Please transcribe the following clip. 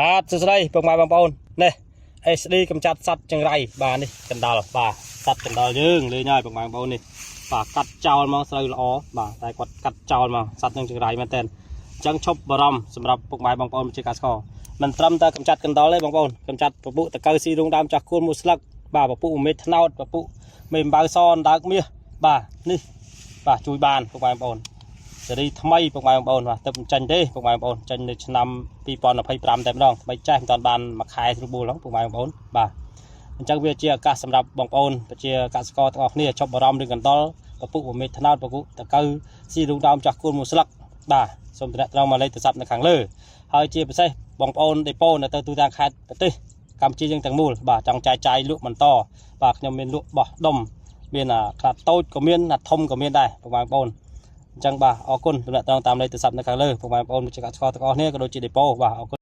បាទសួស្តីពុកម៉ែបងប្អូននេះ SD កម្ចាត់សត្វចង្រៃបាទនេះកណ្ដាលបាទសត្វកណ្ដាលយើងលេងហើយពុកម៉ែបងប្អូននេះបាទកាត់ចោលមកស្រូវល្អបាទតែគាត់កាត់ចោលមកសត្វនឹងចង្រៃមែនតើអញ្ចឹងឈប់បារម្ភសម្រាប់ពុកម៉ែបងប្អូនជាការស្គាល់មិនត្រឹមតែកម្ចាត់កណ្ដាលទេបងប្អូនកម្ចាត់ពពុះតកៅស៊ីរុងដើមចាស់គួនមួយស្លឹកបាទពពុះ1មេត្រថ្នោតពពុះមេអំបៅសដើកមាសបាទនេះបាទជួយបានពុកម៉ែបងប្អូនសេរីថ្មីពុកម៉ែបងប្អូនបាទទៅចាញ់ទេពុកម៉ែបងប្អូនចាញ់នៅឆ្នាំ2025តែម្ដងបីចេះមិនតាន់បានមួយខែស្រួលបួលហ្នឹងពុកម៉ែបងប្អូនបាទអញ្ចឹងវាជាឱកាសសម្រាប់បងប្អូនប្រជាកសិករទាំងអស់គ្នាជប់បារម្ភរឿងកណ្ដុរពពុះ1មេត្រថ្នោតពពុះតកៅស៊ីរុងដើមចាស់គួនមួយស្លឹកបាទសូមតំណត្រង់មកលេខទូរស័ព្ទនៅខាងលើហើយជាពិសេសបងប្អូនដេប៉ូនៅទៅទូទាំងខេត្តប្រទេសកម្ពុជាយើងទាំងមូលបាទចង់ចែកចាយលក់បន្តបាទខ្ញុំមានលក់បោះដុំមានខ្នាតតូចក៏មានខ្នាតធំក៏មានដែរពុកម៉ែបងប្អូនអញ្ចឹងបាទអរគុណតំណែងតាមលេខទូរស័ព្ទនៅខាងលើពុកម៉ែបងប្អូនជាកសិករទាំងអស់គ្នាក៏ដូចជាដេប៉ូបាទអរគុណ